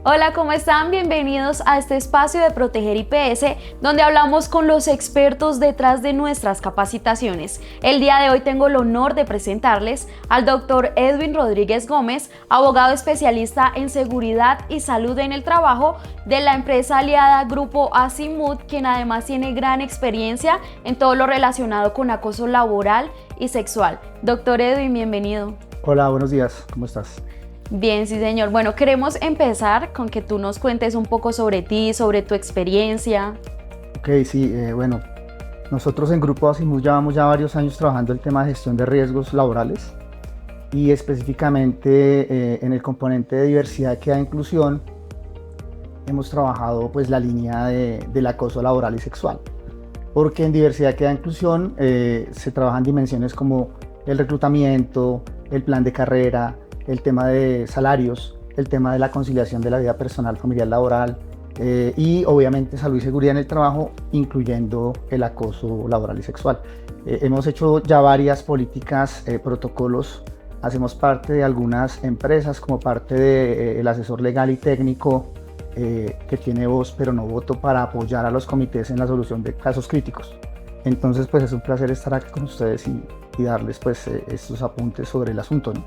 Hola, ¿cómo están? Bienvenidos a este espacio de Proteger IPS, donde hablamos con los expertos detrás de nuestras capacitaciones. El día de hoy tengo el honor de presentarles al doctor Edwin Rodríguez Gómez, abogado especialista en seguridad y salud en el trabajo de la empresa aliada Grupo Azimut, quien además tiene gran experiencia en todo lo relacionado con acoso laboral y sexual. Doctor Edwin, bienvenido. Hola, buenos días, ¿cómo estás? Bien, sí señor. Bueno, queremos empezar con que tú nos cuentes un poco sobre ti, sobre tu experiencia. Ok, sí, bueno, nosotros en Grupo Azimut llevamos ya varios años trabajando el tema de gestión de riesgos laborales y específicamente en el componente de diversidad, equidad e inclusión hemos trabajado pues la línea del acoso laboral y sexual, porque en diversidad, equidad e inclusión se trabajan dimensiones como el reclutamiento, el plan de carrera, el tema de salarios, el tema de la conciliación de la vida personal, familiar, laboral y obviamente salud y seguridad en el trabajo, incluyendo el acoso laboral y sexual. Hemos hecho ya varias políticas, protocolos, hacemos parte de algunas empresas como parte del asesor legal y técnico que tiene voz pero no voto para apoyar a los comités en la solución de casos críticos. Entonces pues es un placer estar aquí con ustedes y darles pues estos apuntes sobre el asunto, ¿no?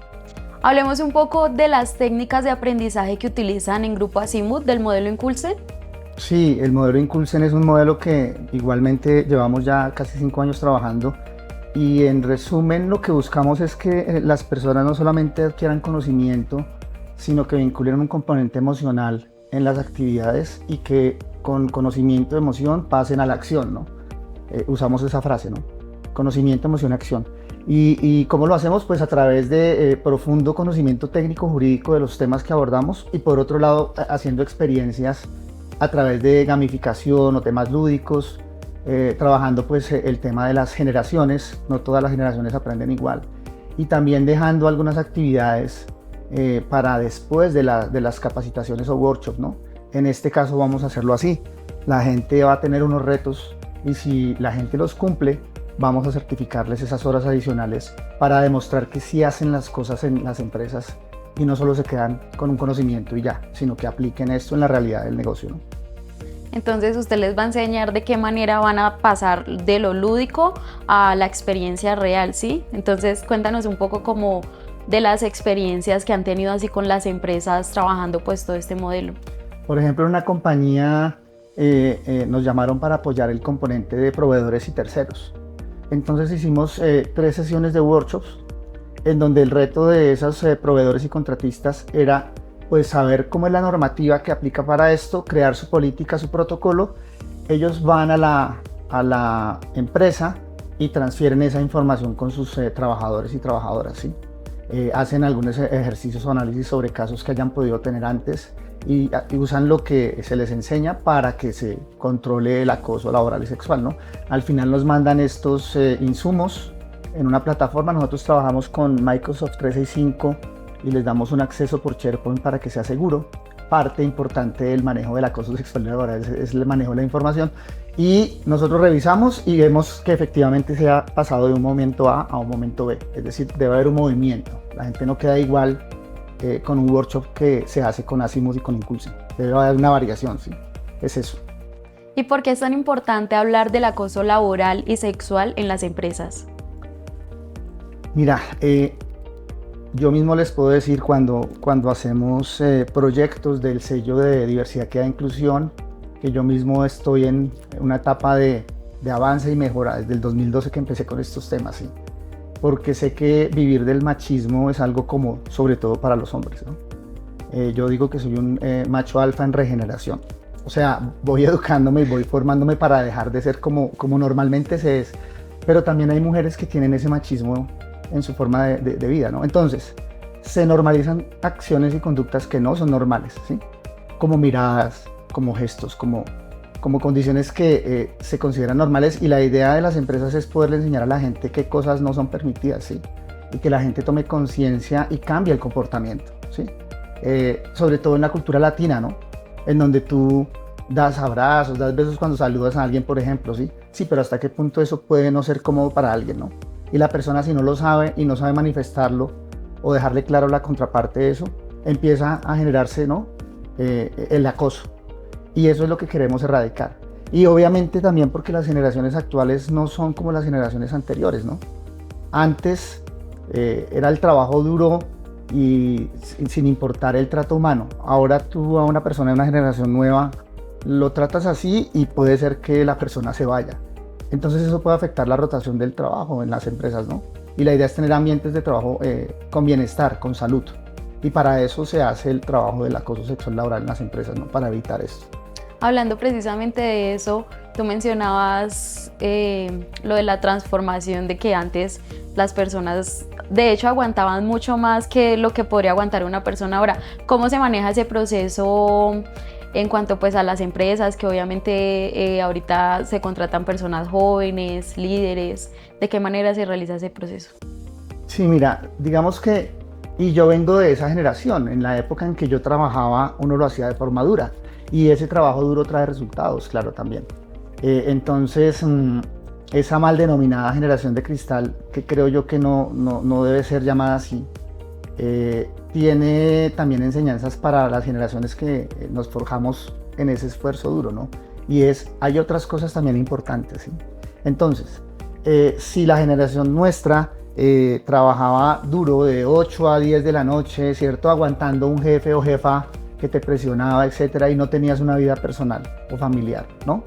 Hablemos un poco de las técnicas de aprendizaje que utilizan en Grupo Azimut del modelo Inculsen. Sí, el modelo Inculsen es un modelo que igualmente llevamos ya casi 5 años trabajando y en resumen lo que buscamos es que las personas no solamente adquieran conocimiento, sino que vinculen un componente emocional en las actividades y que con conocimiento, emoción pasen a la acción, ¿no? Usamos esa frase, ¿no? Conocimiento, emoción, acción. ¿Y cómo lo hacemos? Pues a través de profundo conocimiento técnico jurídico de los temas que abordamos y por otro lado haciendo experiencias a través de gamificación o temas lúdicos, trabajando pues el tema de las generaciones, no todas las generaciones aprenden igual, y también dejando algunas actividades para después de las capacitaciones o workshops, ¿no? En este caso vamos a hacerlo así, la gente va a tener unos retos y si la gente los cumple, vamos a certificarles esas horas adicionales para demostrar que sí hacen las cosas en las empresas y no solo se quedan con un conocimiento y ya, sino que apliquen esto en la realidad del negocio, ¿no? Entonces usted les va a enseñar de qué manera van a pasar de lo lúdico a la experiencia real, ¿sí? Entonces cuéntanos un poco como de las experiencias que han tenido así con las empresas trabajando pues todo este modelo. Por ejemplo, en una compañía nos llamaron para apoyar el componente de proveedores y terceros. Entonces hicimos 3 sesiones de workshops en donde el reto de esos proveedores y contratistas era pues saber cómo es la normativa que aplica para esto, crear su política, su protocolo. Ellos van a la empresa y transfieren esa información con sus trabajadores y trabajadoras, ¿sí? Hacen algunos ejercicios o análisis sobre casos que hayan podido tener antes y usan lo que se les enseña para que se controle el acoso laboral y sexual, ¿no? Al final nos mandan estos insumos en una plataforma. Nosotros trabajamos con Microsoft 365 y les damos un acceso por SharePoint para que sea seguro. Parte importante del manejo del acoso sexual y laboral es el manejo de la información y nosotros revisamos y vemos que efectivamente se ha pasado de un momento A a un momento B, es decir, debe haber un movimiento, la gente no queda igual con un workshop que se hace con Azimut y con Inculsen. Debe haber una variación, sí, es eso. ¿Y por qué es tan importante hablar del acoso laboral y sexual en las empresas? Mira, yo mismo les puedo decir cuando hacemos proyectos del sello de diversidad, equidad e inclusión, que yo mismo estoy en una etapa de avance y mejora desde el 2012 que empecé con estos temas, ¿sí? Porque sé que vivir del machismo es algo común, sobre todo para los hombres, ¿no? Yo digo que soy un macho alfa en regeneración, o sea, voy educándome y voy formándome para dejar de ser como normalmente se es, pero también hay mujeres que tienen ese machismo en su forma de vida, ¿no? Entonces, se normalizan acciones y conductas que no son normales, ¿sí? Como miradas, como gestos, como condiciones que se consideran normales y la idea de las empresas es poderle enseñar a la gente qué cosas no son permitidas, ¿sí? Y que la gente tome conciencia y cambie el comportamiento, ¿sí? Sobre todo en la cultura latina, ¿no? En donde tú das abrazos, das besos cuando saludas a alguien, por ejemplo, ¿sí? Sí, pero hasta qué punto eso puede no ser cómodo para alguien, ¿no? Y la persona si no lo sabe y no sabe manifestarlo o dejarle claro a la contraparte de eso, empieza a generarse, ¿no? el acoso. Y eso es lo que queremos erradicar. Y obviamente también porque las generaciones actuales no son como las generaciones anteriores, ¿no? Antes era el trabajo duro y sin importar el trato humano. Ahora tú a una persona de una generación nueva lo tratas así y puede ser que la persona se vaya. Entonces eso puede afectar la rotación del trabajo en las empresas, ¿no? Y la idea es tener ambientes de trabajo con bienestar, con salud. Y para eso se hace el trabajo del acoso sexual laboral en las empresas, ¿no? Para evitar esto. Hablando precisamente de eso, tú mencionabas lo de la transformación, de que antes las personas de hecho aguantaban mucho más que lo que podría aguantar una persona ahora. ¿Cómo se maneja ese proceso en cuanto pues a las empresas, que obviamente ahorita se contratan personas jóvenes, líderes? ¿De qué manera se realiza ese proceso? Sí, mira, digamos que, y yo vengo de esa generación, en la época en que yo trabajaba uno lo hacía de forma dura y ese trabajo duro trae resultados, claro, también. Entonces, esa mal denominada generación de cristal, que creo yo que no debe ser llamada así, tiene también enseñanzas para las generaciones que nos forjamos en ese esfuerzo duro, ¿no? Y hay otras cosas también importantes, ¿sí? Entonces, si la generación nuestra trabajaba duro de 8 a 10 de la noche, ¿cierto? Aguantando un jefe o jefa que te presionaba, etcétera, y no tenías una vida personal o familiar, ¿no?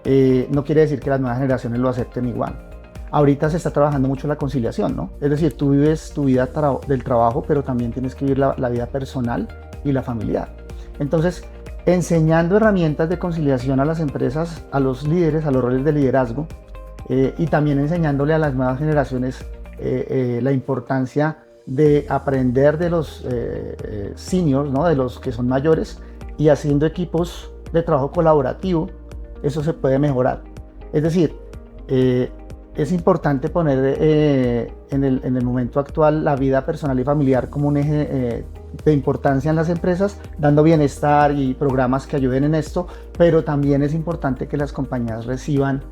No quiere decir que las nuevas generaciones lo acepten igual. Ahorita se está trabajando mucho la conciliación, ¿no? Es decir, tú vives tu vida del trabajo, pero también tienes que vivir la vida personal y la familiar. Entonces, enseñando herramientas de conciliación a las empresas, a los líderes, a los roles de liderazgo, y también enseñándole a las nuevas generaciones la importancia de aprender de los seniors, ¿no? De los que son mayores, y haciendo equipos de trabajo colaborativo, eso se puede mejorar. Es decir, es importante poner en el momento actual la vida personal y familiar como un eje de importancia en las empresas, dando bienestar y programas que ayuden en esto, pero también es importante que las compañías reciban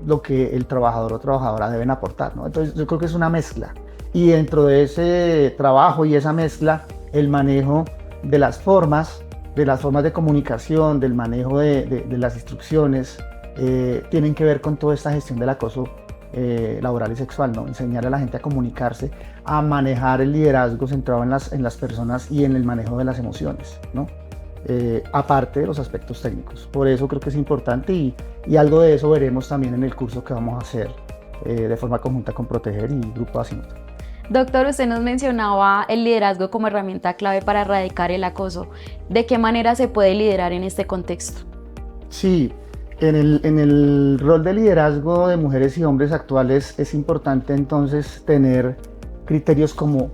lo que el trabajador o trabajadora deben aportar, ¿no? Entonces yo creo que es una mezcla, y dentro de ese trabajo y esa mezcla, el manejo de las formas de comunicación, del manejo de las instrucciones, tienen que ver con toda esta gestión del acoso laboral y sexual, ¿no? Enseñar a la gente a comunicarse, a manejar el liderazgo centrado en las personas y en el manejo de las emociones, ¿no? Aparte de los aspectos técnicos. Por eso creo que es importante, y algo de eso veremos también en el curso que vamos a hacer de forma conjunta con Proteger y Grupo Azimuth. Doctor, usted nos mencionaba el liderazgo como herramienta clave para erradicar el acoso. ¿De qué manera se puede liderar en este contexto? Sí, en el rol de liderazgo de mujeres y hombres actuales es importante entonces tener criterios como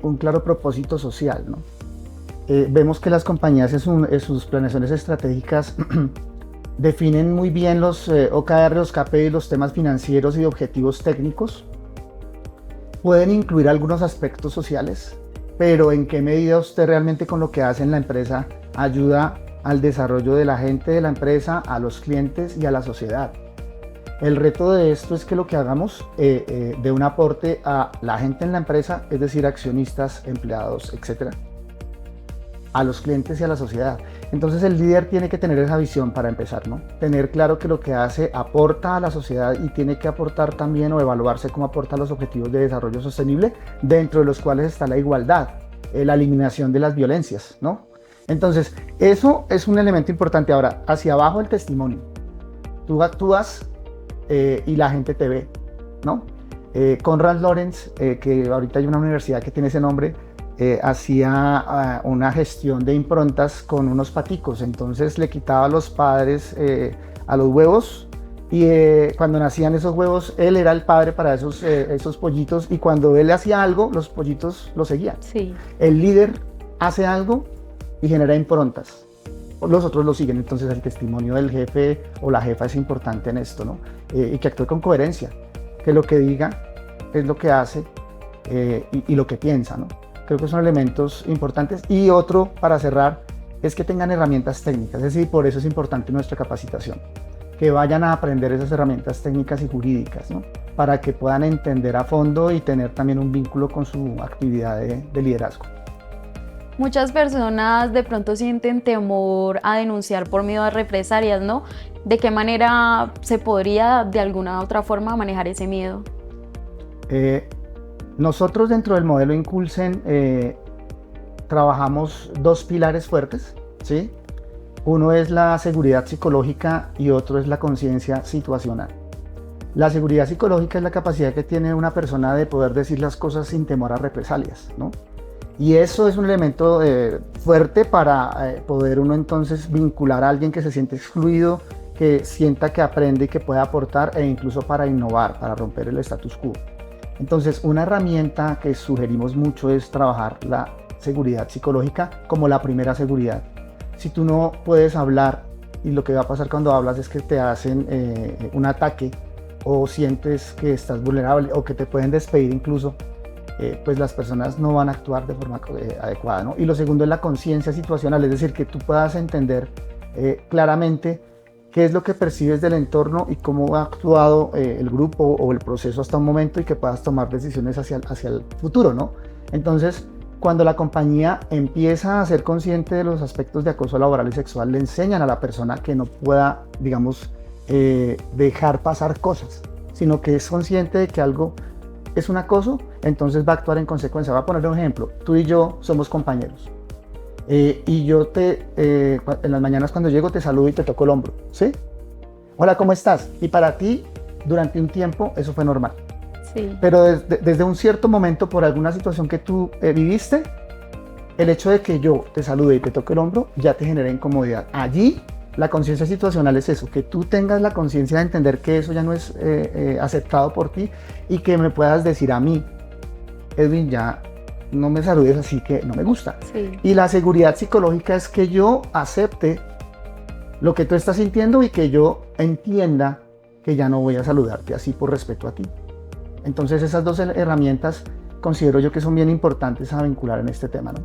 un claro propósito social, ¿no? Vemos que las compañías en sus planeaciones estratégicas definen muy bien los OKR, los KPI, los temas financieros y objetivos técnicos. Pueden incluir algunos aspectos sociales, pero ¿en qué medida usted realmente con lo que hace en la empresa ayuda al desarrollo de la gente de la empresa, a los clientes y a la sociedad? El reto de esto es que lo que hagamos de un aporte a la gente en la empresa, es decir, accionistas, empleados, etcétera, a los clientes y a la sociedad. Entonces el líder tiene que tener esa visión para empezar, ¿no? Tener claro que lo que hace aporta a la sociedad y tiene que aportar también, o evaluarse cómo aporta a los objetivos de desarrollo sostenible, dentro de los cuales está la igualdad, la eliminación de las violencias, ¿no? Entonces eso es un elemento importante. Ahora, hacia abajo el testimonio. Tú actúas y la gente te ve, ¿no? Konrad Lorenz, que ahorita hay una universidad que tiene ese nombre, hacía una gestión de improntas con unos paticos. Entonces le quitaba a los padres a los huevos, y cuando nacían esos huevos, él era el padre para esos pollitos, y cuando él hacía algo, los pollitos lo seguían. Sí. El líder hace algo y genera improntas, los otros lo siguen. Entonces el testimonio del jefe o la jefa es importante en esto, ¿no? Y que actúe con coherencia, que lo que diga es lo que hace y lo que piensa, ¿no? Creo que son elementos importantes. Y otro, para cerrar, es que tengan herramientas técnicas. Es decir, por eso es importante nuestra capacitación, que vayan a aprender esas herramientas técnicas y jurídicas, ¿no? Para que puedan entender a fondo y tener también un vínculo con su actividad de liderazgo. Muchas personas de pronto sienten temor a denunciar por miedo a represalias, ¿no? ¿De qué manera se podría de alguna otra forma manejar ese miedo? Nosotros dentro del modelo Inculsen trabajamos dos pilares fuertes, ¿sí? Uno es la seguridad psicológica y otro es la conciencia situacional. La seguridad psicológica es la capacidad que tiene una persona de poder decir las cosas sin temor a represalias, ¿no? Y eso es un elemento fuerte para poder uno entonces vincular a alguien que se siente excluido, que sienta que aprende y que puede aportar, e incluso para innovar, para romper el status quo. Entonces, una herramienta que sugerimos mucho es trabajar la seguridad psicológica como la primera seguridad. Si tú no puedes hablar y lo que va a pasar cuando hablas es que te hacen un ataque o sientes que estás vulnerable o que te pueden despedir incluso, pues las personas no van a actuar de forma adecuada, ¿no? Y lo segundo es la conciencia situacional, es decir, que tú puedas entender claramente qué es lo que percibes del entorno y cómo ha actuado el grupo o el proceso hasta un momento, y que puedas tomar decisiones hacia el futuro, ¿no? Entonces, cuando la compañía empieza a ser consciente de los aspectos de acoso laboral y sexual, le enseñan a la persona que no pueda, digamos, dejar pasar cosas, sino que es consciente de que algo es un acoso, entonces va a actuar en consecuencia. Voy a poner un ejemplo. Tú y yo somos compañeros. Y yo en las mañanas cuando llego te saludo y te toco el hombro, ¿sí? Hola, ¿cómo estás? Y para ti, durante un tiempo, eso fue normal. Sí. Pero desde un cierto momento, por alguna situación que tú viviste, el hecho de que yo te salude y te toque el hombro ya te genera incomodidad. Allí, la conciencia situacional es eso, que tú tengas la conciencia de entender que eso ya no es aceptado por ti, y que me puedas decir a mí, Edwin, ya no me saludes así, que no me gusta. Sí. Y la seguridad psicológica es que yo acepte lo que tú estás sintiendo y que yo entienda que ya no voy a saludarte así por respeto a ti. Entonces esas dos herramientas considero yo que son bien importantes a vincular en este tema, ¿no?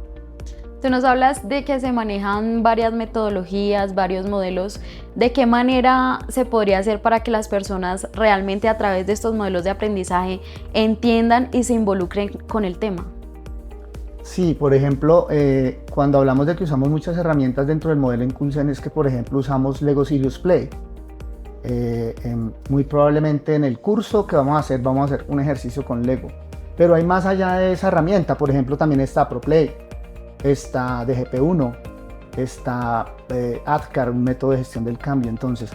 Tú nos hablas de que se manejan varias metodologías, varios modelos. ¿De qué manera se podría hacer para que las personas realmente a través de estos modelos de aprendizaje entiendan y se involucren con el tema? Sí, por ejemplo, cuando hablamos de que usamos muchas herramientas dentro del modelo Inculsen, es que, por ejemplo, usamos Lego Serious Play. Muy probablemente en el curso que vamos a hacer un ejercicio con Lego. Pero hay más allá de esa herramienta. Por ejemplo, también está ProPlay, está DGP1, está ADKAR, un método de gestión del cambio. Entonces,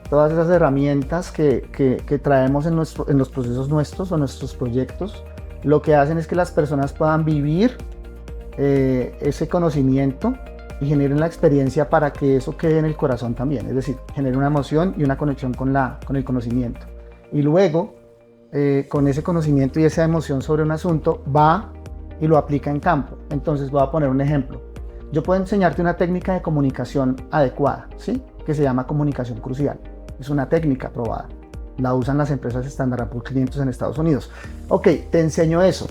todas esas herramientas que traemos en los procesos nuestros o nuestros proyectos, lo que hacen es que las personas puedan vivir ese conocimiento y generen la experiencia para que eso quede en el corazón también, es decir, genere una emoción y una conexión con el conocimiento. Y luego, con ese conocimiento y esa emoción sobre un asunto, va y lo aplica en campo. Entonces voy a poner un ejemplo. Yo puedo enseñarte una técnica de comunicación adecuada, ¿sí? Que se llama comunicación crucial. Es una técnica probada. La usan las empresas Standard & Poor's 500 en Estados Unidos. Ok, te enseño eso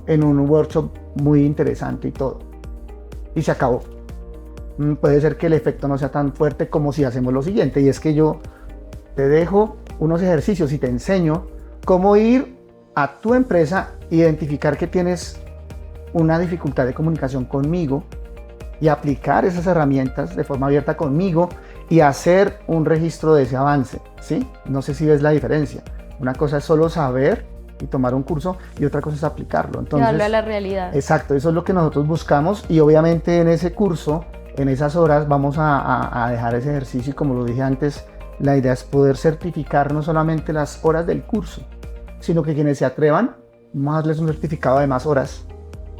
en un workshop muy interesante y todo. Y se acabó. Puede ser que el efecto no sea tan fuerte como si hacemos lo siguiente, y es que yo te dejo unos ejercicios y te enseño cómo ir a tu empresa, identificar que tienes una dificultad de comunicación conmigo y aplicar esas herramientas de forma abierta conmigo y hacer un registro de ese avance, ¿sí? No sé si ves la diferencia. Una cosa es solo saber y tomar un curso, y otra cosa es aplicarlo. Entonces, Llevarlo a la realidad. Exacto, eso es lo que nosotros buscamos, y obviamente en ese curso, en esas horas, vamos a dejar ese ejercicio, y como lo dije antes, la idea es poder certificar no solamente las horas del curso, sino que quienes se atrevan, vamos a darles un certificado de más horas,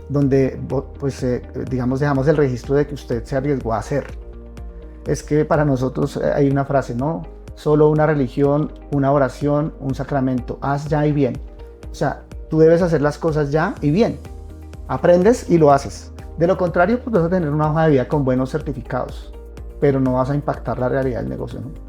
donde pues digamos dejamos el registro de que usted se arriesgó a hacer. Es que para nosotros hay una frase, ¿no? Solo una religión, una oración, un sacramento, haz ya y bien. O sea, tú debes hacer las cosas ya y bien. Aprendes y lo haces. De lo contrario, pues vas a tener una hoja de vida con buenos certificados, pero no vas a impactar la realidad del negocio, ¿no?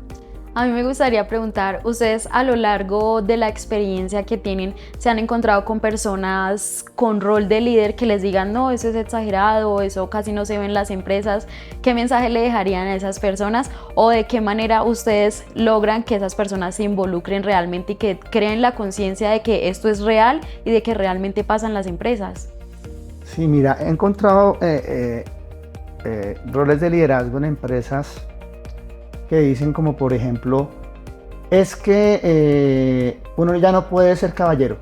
A mí me gustaría preguntar, ustedes a lo largo de la experiencia que tienen, ¿se han encontrado con personas con rol de líder que les digan, no, eso es exagerado, eso casi no se ve en las empresas? ¿Qué mensaje le dejarían a esas personas? ¿O de qué manera ustedes logran que esas personas se involucren realmente y que creen la conciencia de que esto es real y de que realmente pasa en las empresas? Sí, mira, he encontrado roles de liderazgo en empresas que dicen como, por ejemplo, es que uno ya no puede ser caballero,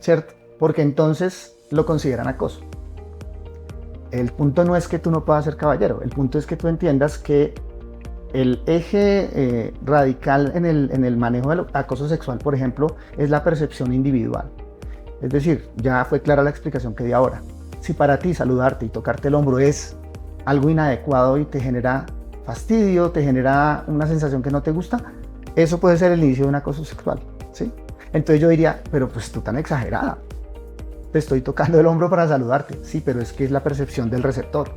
¿cierto? Porque entonces lo consideran acoso. El punto no es que tú no puedas ser caballero, el punto es que tú entiendas que el eje radical en el manejo del acoso sexual, por ejemplo, es la percepción individual. Es decir, ya fue clara la explicación que di ahora. Si para ti saludarte y tocarte el hombro es algo inadecuado y te genera fastidio, te genera una sensación que no te gusta, eso puede ser el inicio de un acoso sexual, ¿sí? Entonces yo diría, pero pues tú tan exagerada, te estoy tocando el hombro para saludarte, sí, pero es que es la percepción del receptor.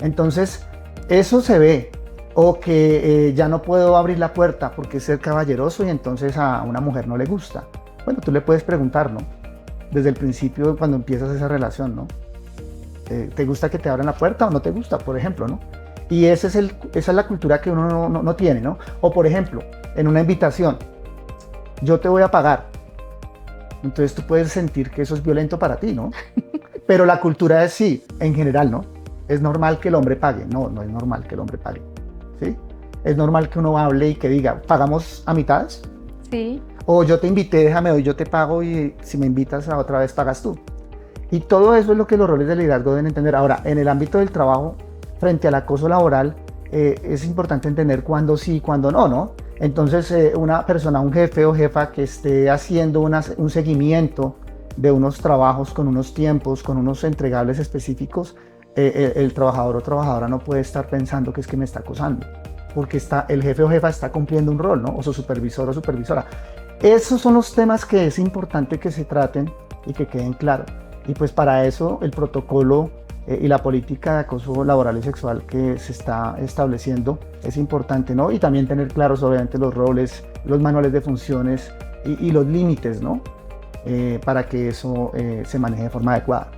Entonces, eso se ve, o que ya no puedo abrir la puerta porque es ser caballeroso y entonces a una mujer no le gusta. Bueno, tú le puedes preguntar, ¿no? Desde el principio, cuando empiezas esa relación, ¿no? ¿Te gusta que te abran la puerta o no te gusta, por ejemplo, ¿no? Y esa es la cultura que uno no tiene, ¿no? O por ejemplo, en una invitación, yo te voy a pagar. Entonces tú puedes sentir que eso es violento para ti, ¿no? Pero la cultura es sí, en general, ¿no? Es normal que el hombre pague. No, no es normal que el hombre pague, ¿sí? Es normal que uno hable y que diga, ¿pagamos a mitades? Sí. O yo te invité, déjame hoy, yo te pago y si me invitas a otra vez pagas tú. Y todo eso es lo que los roles de liderazgo deben entender. Ahora, en el ámbito del trabajo, frente al acoso laboral, es importante entender cuándo sí y cuándo no, ¿no? Entonces, una persona, un jefe o jefa que esté haciendo un seguimiento de unos trabajos con unos tiempos, con unos entregables específicos, el trabajador o trabajadora no puede estar pensando que es que me está acosando, porque el jefe o jefa está cumpliendo un rol, ¿no? O su supervisor o supervisora. Esos son los temas que es importante que se traten y que queden claros. Y pues para eso el protocolo y la política de acoso laboral y sexual que se está estableciendo es importante, ¿no? Y también tener claros obviamente los roles, los manuales de funciones y los límites, ¿no? Para que eso se maneje de forma adecuada.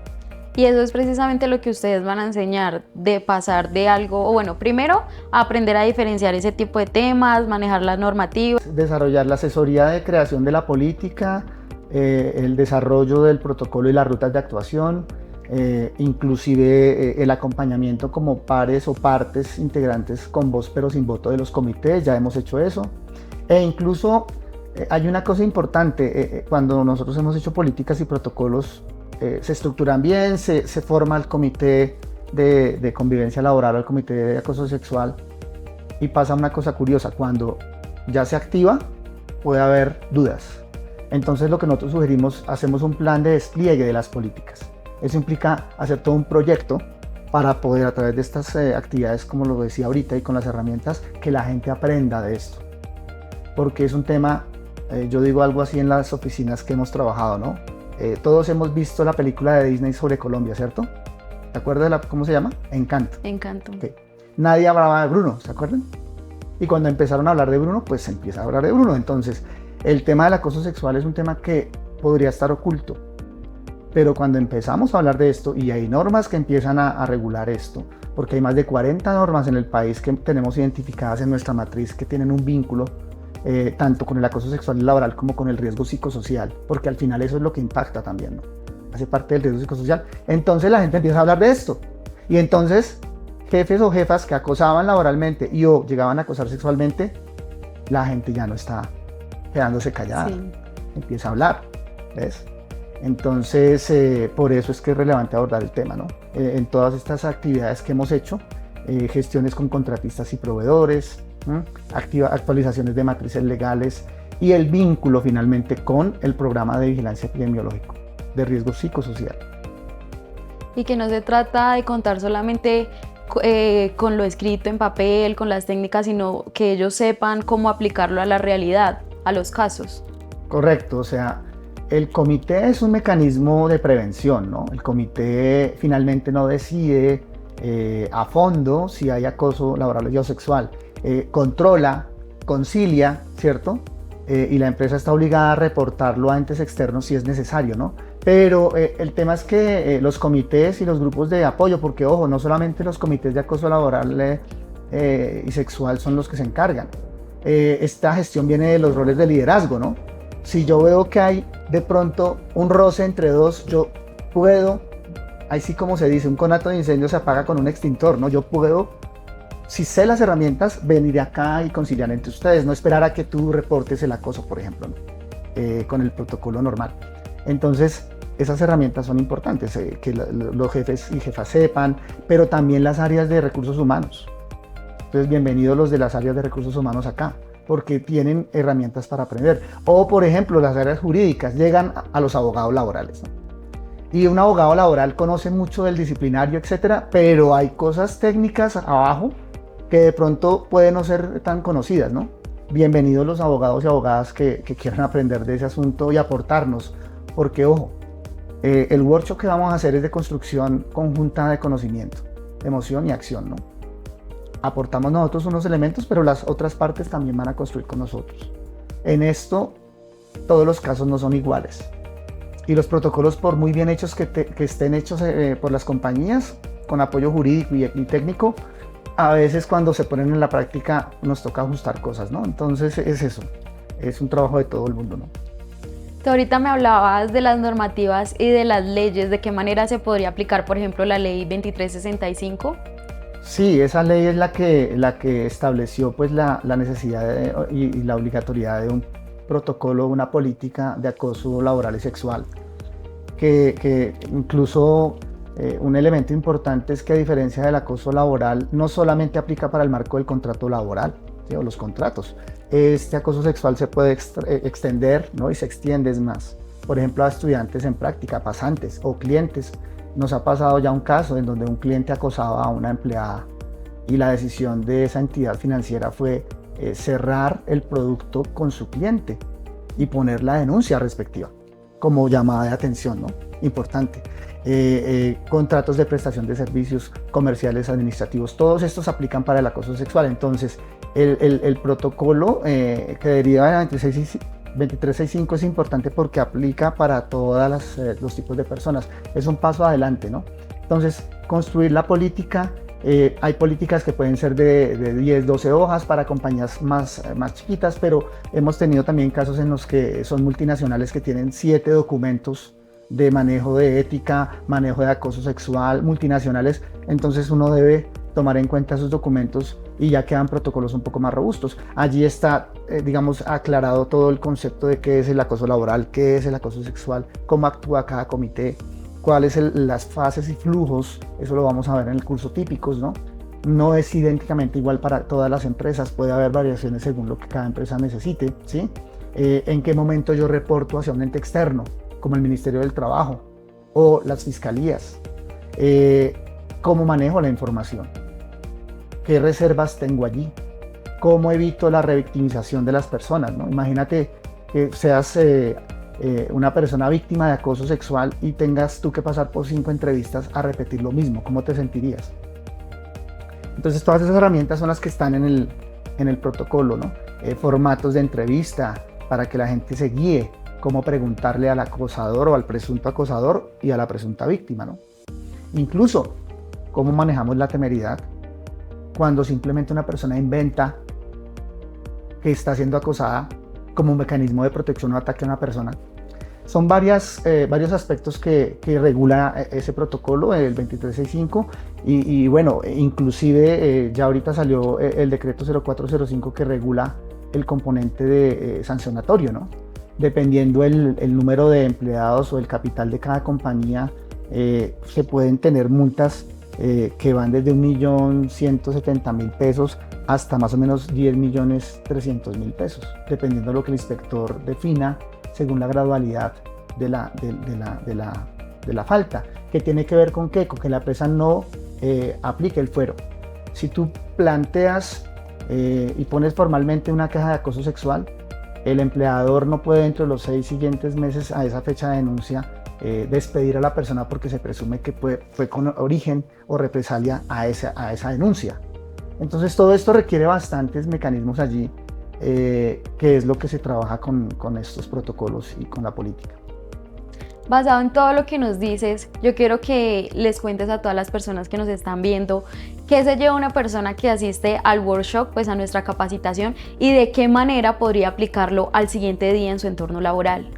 Y eso es precisamente lo que ustedes van a enseñar, de pasar de algo, o bueno, primero aprender a diferenciar ese tipo de temas, manejar las normativas. Desarrollar la asesoría de creación de la política, el desarrollo del protocolo y las rutas de actuación, inclusive el acompañamiento como pares o partes integrantes con voz pero sin voto de los comités, ya hemos hecho eso. E incluso hay una cosa importante, cuando nosotros hemos hecho políticas y protocolos, se estructuran bien, se forma el comité de convivencia laboral, el comité de acoso sexual, y pasa una cosa curiosa, cuando ya se activa puede haber dudas. Entonces lo que nosotros sugerimos, hacemos un plan de despliegue de las políticas. Eso implica hacer todo un proyecto para poder a través de estas actividades, como lo decía ahorita, y con las herramientas, que la gente aprenda de esto. Porque es un tema, yo digo algo así en las oficinas que hemos trabajado, ¿no? Todos hemos visto la película de Disney sobre Colombia, ¿cierto? ¿Te acuerdas de cómo se llama? Encanto. Encanto. Okay. Nadie hablaba de Bruno, ¿se acuerdan? Y cuando empezaron a hablar de Bruno, pues se empieza a hablar de Bruno. Entonces, el tema del acoso sexual es un tema que podría estar oculto. Pero cuando empezamos a hablar de esto, y hay normas que empiezan a regular esto, porque hay más de 40 normas en el país que tenemos identificadas en nuestra matriz que tienen un vínculo tanto con el acoso sexual y laboral como con el riesgo psicosocial, porque al final eso es lo que impacta también, ¿no? Hace parte del riesgo psicosocial. Entonces la gente empieza a hablar de esto. Y entonces, jefes o jefas que acosaban laboralmente y o llegaban a acosar sexualmente, la gente ya no está quedándose callada, sí. Empieza a hablar, ¿ves? Entonces, por eso es que es relevante abordar el tema, ¿no? En todas estas actividades que hemos hecho, gestiones con contratistas y proveedores, actualizaciones de matrices legales y el vínculo finalmente con el programa de vigilancia epidemiológico de riesgo psicosocial. Y que no se trata de contar solamente con lo escrito en papel, con las técnicas, sino que ellos sepan cómo aplicarlo a la realidad, a los casos. Correcto, o sea, el comité es un mecanismo de prevención, ¿no? El comité finalmente no decide a fondo si hay acoso laboral o sexual. Controla, concilia, ¿cierto? Y la empresa está obligada a reportarlo a entes externos si es necesario, ¿no? Pero el tema es que los comités y los grupos de apoyo, porque ojo, no solamente los comités de acoso laboral y sexual son los que se encargan. Esta gestión viene de los roles de liderazgo, ¿no? Si yo veo que hay de pronto un roce entre dos, yo puedo, ahí sí como se dice, un conato de incendio se apaga con un extintor, ¿no? Yo puedo, si sé las herramientas, venir acá y conciliar entre ustedes, no esperar a que tú reportes el acoso, por ejemplo, ¿no? Con el protocolo normal. Entonces, esas herramientas son importantes, que los jefes y jefas sepan, pero también las áreas de recursos humanos. Entonces, bienvenidos los de las áreas de recursos humanos acá, porque tienen herramientas para aprender. O, por ejemplo, las áreas jurídicas llegan a los abogados laborales, ¿no? Y un abogado laboral conoce mucho del disciplinario, etcétera, pero hay cosas técnicas abajo que de pronto pueden no ser tan conocidas, ¿no? Bienvenidos los abogados y abogadas que quieran aprender de ese asunto y aportarnos, porque, ojo, el workshop que vamos a hacer es de construcción conjunta de conocimiento, emoción y acción, ¿no? Aportamos nosotros unos elementos, pero las otras partes también van a construir con nosotros. En esto, todos los casos no son iguales. Y los protocolos, por muy bien hechos que estén hechos por las compañías, con apoyo jurídico y técnico, a veces cuando se ponen en la práctica nos toca ajustar cosas, ¿no? Entonces es eso, es un trabajo de todo el mundo, ¿no? Tú ahorita me hablabas de las normativas y de las leyes, de qué manera se podría aplicar, por ejemplo, la ley 2365. Sí, esa ley es la que estableció pues, la necesidad y la obligatoriedad de un protocolo, una política de acoso laboral y sexual, que incluso un elemento importante es que a diferencia del acoso laboral, no solamente aplica para el marco del contrato laboral, ¿sí? O los contratos. Este acoso sexual se puede extender, ¿no? Y se extiende más. Por ejemplo, a estudiantes en práctica, pasantes o clientes. Nos ha pasado ya un caso en donde un cliente acosaba a una empleada y la decisión de esa entidad financiera fue cerrar el producto con su cliente y poner la denuncia respectiva como llamada de atención, ¿no? Importante. Contratos de prestación de servicios comerciales, administrativos, todos estos aplican para el acoso sexual. Entonces, el protocolo que deriva de la 2365 es importante porque aplica para todos los tipos de personas. Es un paso adelante, ¿no? Entonces, construir la política, hay políticas que pueden ser de 10, 12 hojas para compañías más chiquitas, pero hemos tenido también casos en los que son multinacionales que tienen 7 documentos de manejo de ética, manejo de acoso sexual, multinacionales. Entonces uno debe tomar en cuenta esos documentos y ya quedan protocolos un poco más robustos. Allí está, digamos, aclarado todo el concepto de qué es el acoso laboral, qué es el acoso sexual, cómo actúa cada comité, cuáles son las fases y flujos. Eso lo vamos a ver en el curso típicos, ¿no? No es idénticamente igual para todas las empresas, puede haber variaciones según lo que cada empresa necesite, ¿sí? En qué momento yo reporto hacia un ente externo, como el Ministerio del Trabajo o las fiscalías, cómo manejo la información, qué reservas tengo allí, cómo evito la revictimización de las personas, ¿no? Imagínate que seas una persona víctima de acoso sexual y tengas tú que pasar por 5 entrevistas a repetir lo mismo, ¿cómo te sentirías? Entonces todas esas herramientas son las que están en el protocolo, ¿no? Formatos de entrevista para que la gente se guíe, cómo preguntarle al acosador o al presunto acosador y a la presunta víctima, ¿no? Incluso cómo manejamos la temeridad cuando simplemente una persona inventa que está siendo acosada como un mecanismo de protección o ataque a una persona. Son varios aspectos que regula ese protocolo, el 2365, y bueno, inclusive ya ahorita salió el decreto 0405 que regula el componente de sancionatorio, ¿no? Dependiendo el número de empleados o el capital de cada compañía, se pueden tener multas que van desde 1.170.000 pesos hasta más o menos 10.300.000 pesos, dependiendo de lo que el inspector defina según la gradualidad de la falta, que tiene que ver con qué, con que la empresa no aplique el fuero. Si tú planteas y pones formalmente una queja de acoso sexual, el empleador no puede dentro de los 6 siguientes meses a esa fecha de denuncia despedir a la persona porque se presume que fue con origen o represalia a esa denuncia. Entonces todo esto requiere bastantes mecanismos allí, que es lo que se trabaja con estos protocolos y con la política. Basado en todo lo que nos dices, yo quiero que les cuentes a todas las personas que nos están viendo qué se lleva una persona que asiste al workshop, pues a nuestra capacitación, y de qué manera podría aplicarlo al siguiente día en su entorno laboral.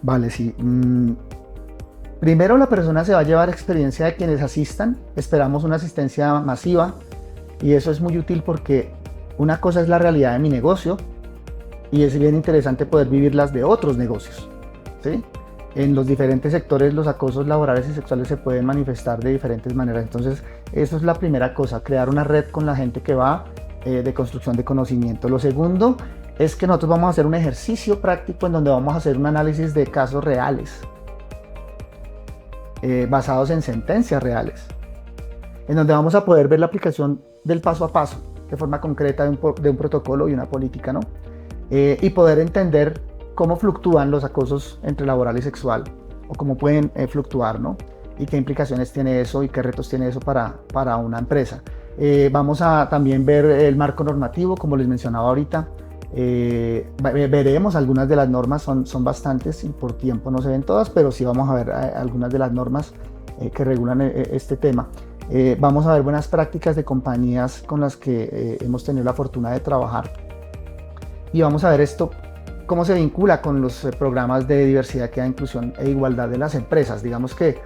Vale, sí. Primero, la persona se va a llevar experiencia de quienes asistan. Esperamos una asistencia masiva y eso es muy útil porque una cosa es la realidad de mi negocio y es bien interesante poder vivir las de otros negocios, ¿sí? En los diferentes sectores los acosos laborales y sexuales se pueden manifestar de diferentes maneras. Entonces, eso es la primera cosa, crear una red con la gente que va de construcción de conocimiento. Lo segundo es que nosotros vamos a hacer un ejercicio práctico en donde vamos a hacer un análisis de casos reales, basados en sentencias reales, en donde vamos a poder ver la aplicación del paso a paso, de forma concreta de un protocolo y una política, ¿no? Y poder entender cómo fluctúan los acosos entre laboral y sexual, o cómo pueden fluctuar, ¿no? Y qué implicaciones tiene eso y qué retos tiene eso para una empresa. Vamos a también ver el marco normativo, como les mencionaba ahorita. Veremos algunas de las normas, son bastantes y por tiempo no se ven todas, pero sí vamos a ver algunas de las normas que regulan este tema. Vamos a ver buenas prácticas de compañías con las que hemos tenido la fortuna de trabajar y vamos a ver esto cómo se vincula con los programas de diversidad, equidad, inclusión e igualdad de las empresas. Digamos que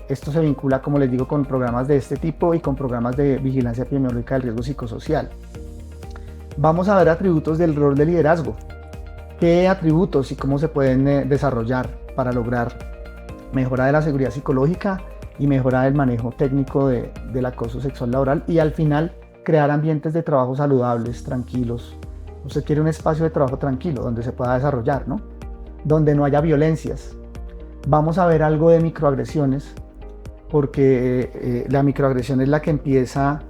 esto se vincula, como les digo, con programas de este tipo y con programas de vigilancia epidemiológica del riesgo psicosocial. Vamos a ver atributos del rol de liderazgo. ¿Qué atributos y cómo se pueden desarrollar para lograr mejora de la seguridad psicológica y mejora del manejo técnico del acoso sexual laboral? Y al final, crear ambientes de trabajo saludables, tranquilos. Usted quiere un espacio de trabajo tranquilo, donde se pueda desarrollar, ¿no? Donde no haya violencias. Vamos a ver algo de microagresiones, porque la microagresión es la que empieza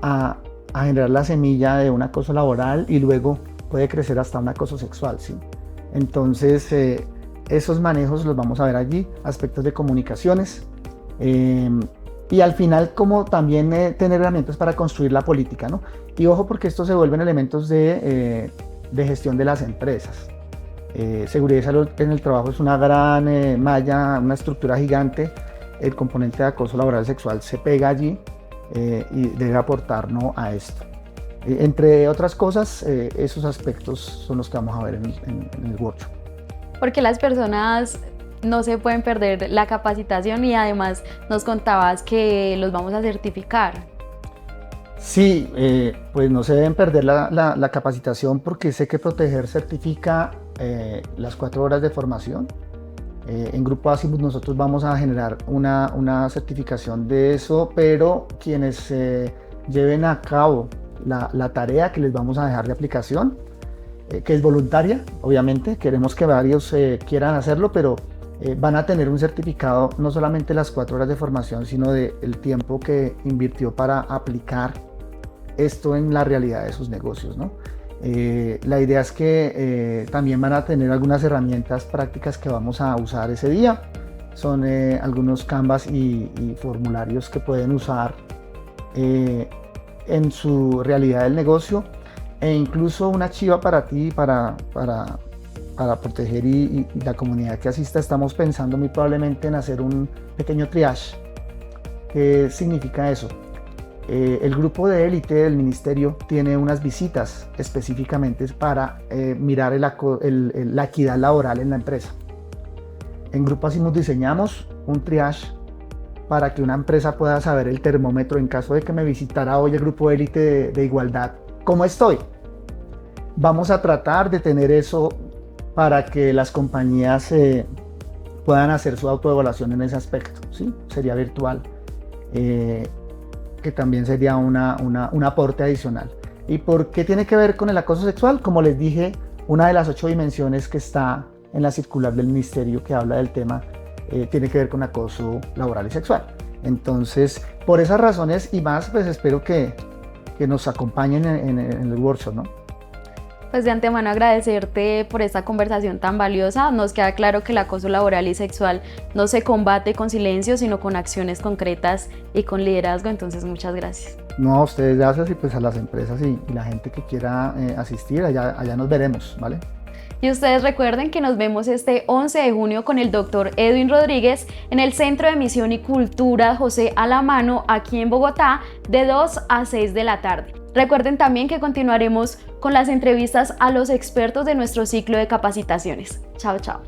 a generar la semilla de un acoso laboral y luego puede crecer hasta un acoso sexual, ¿sí? Entonces, esos manejos los vamos a ver allí, aspectos de comunicaciones y al final como también tener herramientas para construir la política, ¿no? Y ojo porque estos se vuelven elementos de gestión de las empresas. Seguridad y salud en el trabajo es una gran malla, una estructura gigante. El componente de acoso laboral sexual se pega allí y debe aportar, ¿no?, a esto. Entre otras cosas, esos aspectos son los que vamos a ver en el workshop. Porque las personas no se pueden perder la capacitación y además nos contabas que los vamos a certificar. Sí, pues no se deben perder la capacitación porque sé que Proteger certifica las 4 horas de formación. En Grupo Azimuth nosotros vamos a generar una certificación de eso, pero quienes lleven a cabo la tarea que les vamos a dejar de aplicación, que es voluntaria, obviamente, queremos que varios quieran hacerlo, pero van a tener un certificado no solamente las 4 horas de formación, sino del tiempo que invirtió para aplicar esto en la realidad de sus negocios, ¿no? La idea es que también van a tener algunas herramientas prácticas que vamos a usar ese día. Son algunos canvas y formularios que pueden usar en su realidad del negocio, e incluso una chiva para ti, para Proteger y la comunidad que asista. Estamos pensando muy probablemente en hacer un pequeño triage. ¿Qué significa eso? El grupo de élite del ministerio tiene unas visitas específicamente para mirar la equidad laboral en la empresa. En Grupo Azimuth diseñamos un triage para que una empresa pueda saber el termómetro en caso de que me visitara hoy el grupo de élite de igualdad. ¿Cómo estoy? Vamos a tratar de tener eso para que las compañías puedan hacer su autoevaluación en ese aspecto, ¿sí? Sería virtual. Que también sería un aporte adicional. ¿Y por qué tiene que ver con el acoso sexual? Como les dije, una de las 8 dimensiones que está en la circular del ministerio que habla del tema tiene que ver con acoso laboral y sexual. Entonces, por esas razones y más, pues espero que nos acompañen en el workshop, ¿no? Pues de antemano agradecerte por esta conversación tan valiosa. Nos queda claro que el acoso laboral y sexual no se combate con silencio, sino con acciones concretas y con liderazgo. Entonces, muchas gracias. No, a ustedes gracias y pues a las empresas y la gente que quiera asistir, allá nos veremos, ¿vale? Y ustedes recuerden que nos vemos este 11 de junio con el doctor Edwin Rodríguez en el Centro de Misión y Cultura José Alamano, aquí en Bogotá, de 2 a 6 de la tarde. Recuerden también que continuaremos con las entrevistas a los expertos de nuestro ciclo de capacitaciones. Chao, chao.